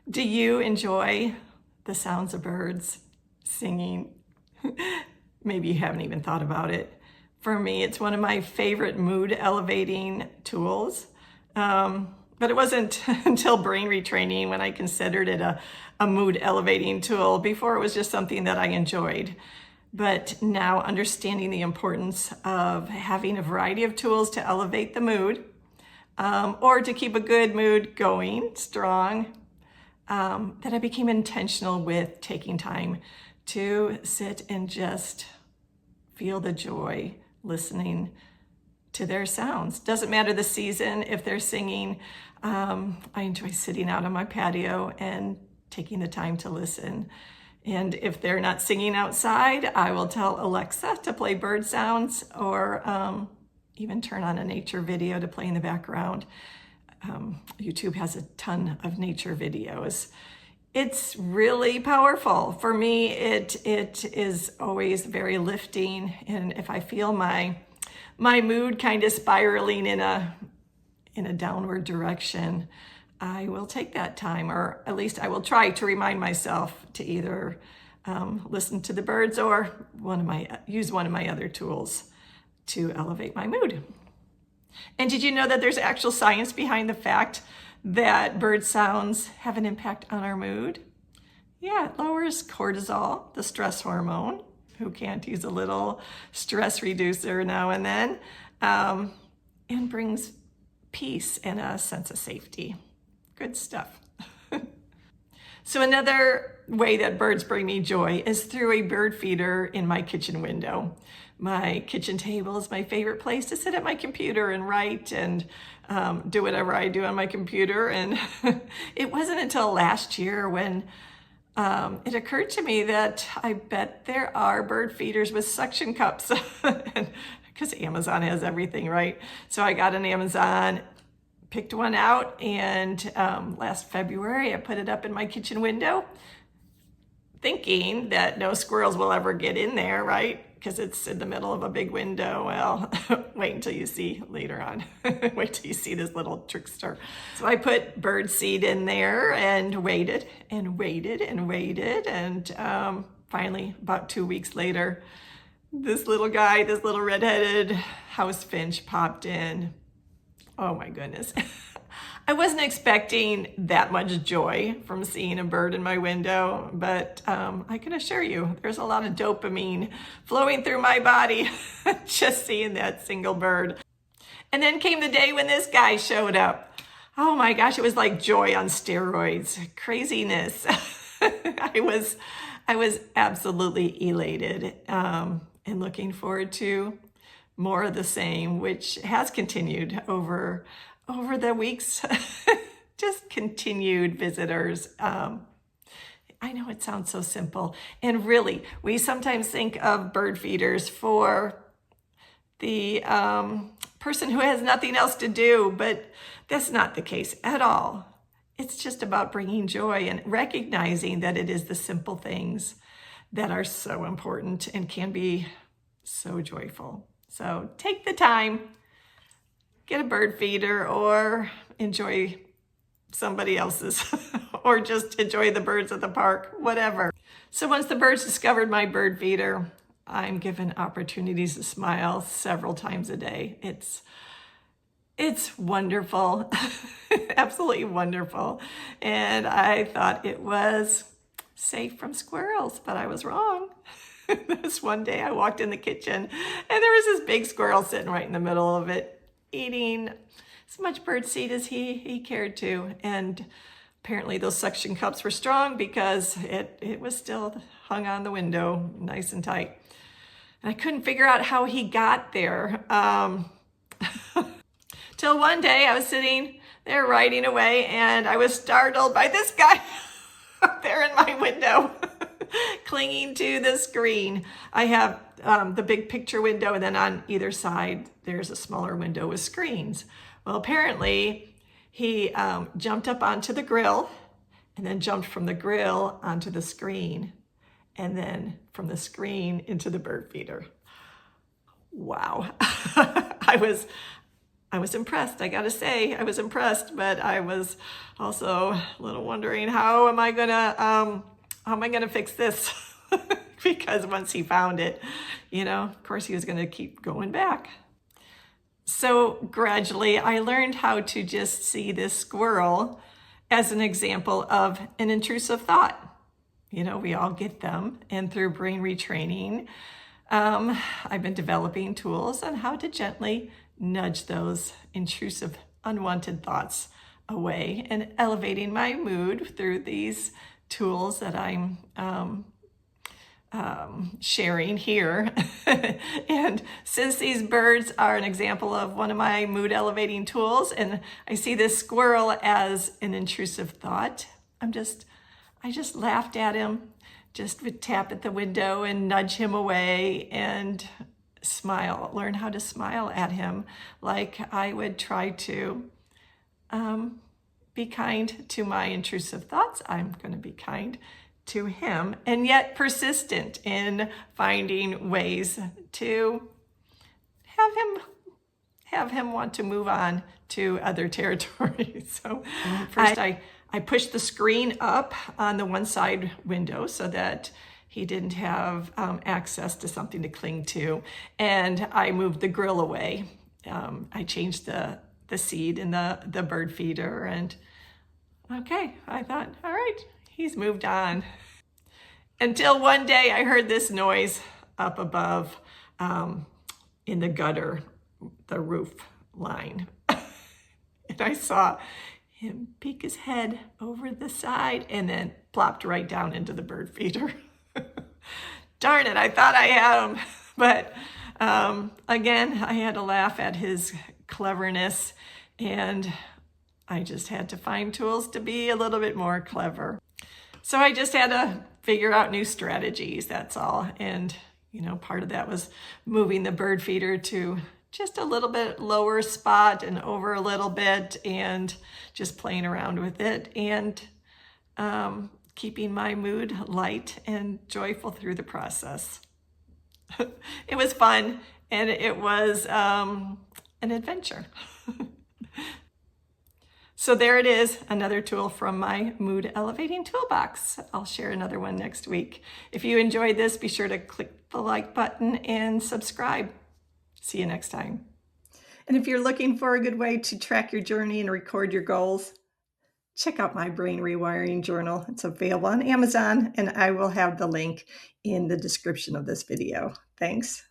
Do you enjoy the sounds of birds singing? Maybe you haven't even thought about it. For me, it's one of my favorite mood elevating tools. But it wasn't until brain retraining when I considered it a mood elevating tool. Before, it was just something that I enjoyed. But now, understanding the importance of having a variety of tools to elevate the mood, or to keep a good mood going, strong, that I became intentional with taking time to sit and just feel the joy listening to their sounds. Doesn't matter the season if they're singing. I enjoy sitting out on my patio and taking the time to listen. And if they're not singing outside, I will tell Alexa to play bird sounds, or even turn on a nature video to play in the background. YouTube has a ton of nature videos. It's really powerful. For me, it is always very lifting. And if I feel my mood kind of spiraling in a downward direction, I will take that time, or at least I will try to remind myself to either listen to the birds or use one of my other tools to elevate my mood. And did you know that there's actual science behind the fact that bird sounds have an impact on our mood? Yeah, it lowers cortisol, the stress hormone. Who can't use a little stress reducer now and then? And brings peace and a sense of safety. Good stuff. So another way that birds bring me joy is through a bird feeder in my kitchen window. My kitchen table is my favorite place to sit at my computer and write and do whatever I do on my computer. And it wasn't until last year when it occurred to me that I bet there are bird feeders with suction cups, because Amazon has everything, right? So I got an Amazon, picked one out, and last February I put it up in my kitchen window, thinking that no squirrels will ever get in there, right? Because it's in the middle of a big window. Well, wait until you see later on. Wait till you see this little trickster. So I put bird seed in there and waited and waited and waited. And finally, about 2 weeks later, this little guy, this little redheaded house finch popped in. Oh my goodness. I wasn't expecting that much joy from seeing a bird in my window, but I can assure you there's a lot of dopamine flowing through my body just seeing that single bird. And then came the day when this guy showed up. Oh my gosh, it was like joy on steroids, craziness. I was absolutely elated and looking forward to more of the same, which has continued over the weeks. Just continued visitors. I know it sounds so simple. And really, we sometimes think of bird feeders for the person who has nothing else to do, but that's not the case at all. It's just about bringing joy and recognizing that it is the simple things that are so important and can be so joyful. So take the time, get a bird feeder, or enjoy somebody else's, or just enjoy the birds at the park, whatever. So once the birds discovered my bird feeder, I'm given opportunities to smile several times a day. It's wonderful, absolutely wonderful. And I thought it was safe from squirrels, but I was wrong. This one day I walked in the kitchen and there was this big squirrel sitting right in the middle of it, eating as much bird seed as he cared to. And apparently those suction cups were strong because it was still hung on the window nice and tight. And I couldn't figure out how he got there. Till one day I was sitting there writing away and I was startled by this guy up there in my window, clinging to the screen. I have the big picture window, and then on either side, there's a smaller window with screens. Well, apparently he jumped up onto the grill and then jumped from the grill onto the screen, and then from the screen into the bird feeder. Wow. I was impressed. I gotta say, I was impressed, but I was also a little wondering, how am I gonna fix this? Because once he found it, of course he was gonna keep going back. So gradually I learned how to just see this squirrel as an example of an intrusive thought. We all get them, and through brain retraining, I've been developing tools on how to gently nudge those intrusive, unwanted thoughts away and elevating my mood through these tools that I'm sharing here. And since these birds are an example of one of my mood elevating tools, and I see this squirrel as an intrusive thought, I just laughed at him, just would tap at the window and nudge him away and smile, learn how to smile at him, like I would try to be kind to my intrusive thoughts. I'm going to be kind to him, and yet persistent in finding ways to have him want to move on to other territory. So first I pushed the screen up on the one side window so that he didn't have access to something to cling to, and I moved the grill away. I changed the seed in the bird feeder, and okay, I thought, all right, he's moved on. Until one day I heard this noise up above in the gutter, the roof line. And I saw him peek his head over the side and then plopped right down into the bird feeder. Darn it, I thought I had him. But again, I had to laugh at his cleverness, and I just had to find tools to be a little bit more clever. So I just had to figure out new strategies, that's all. And, part of that was moving the bird feeder to just a little bit lower spot and over a little bit, and just playing around with it, and keeping my mood light and joyful through the process. It was fun, and it was an adventure. So there it is, another tool from my mood elevating toolbox. I'll share another one next week. If you enjoyed this, be sure to click the like button and subscribe. See you next time. And if you're looking for a good way to track your journey and record your goals, check out my Brain Rewiring Journal. It's available on Amazon, and I will have the link in the description of this video. Thanks.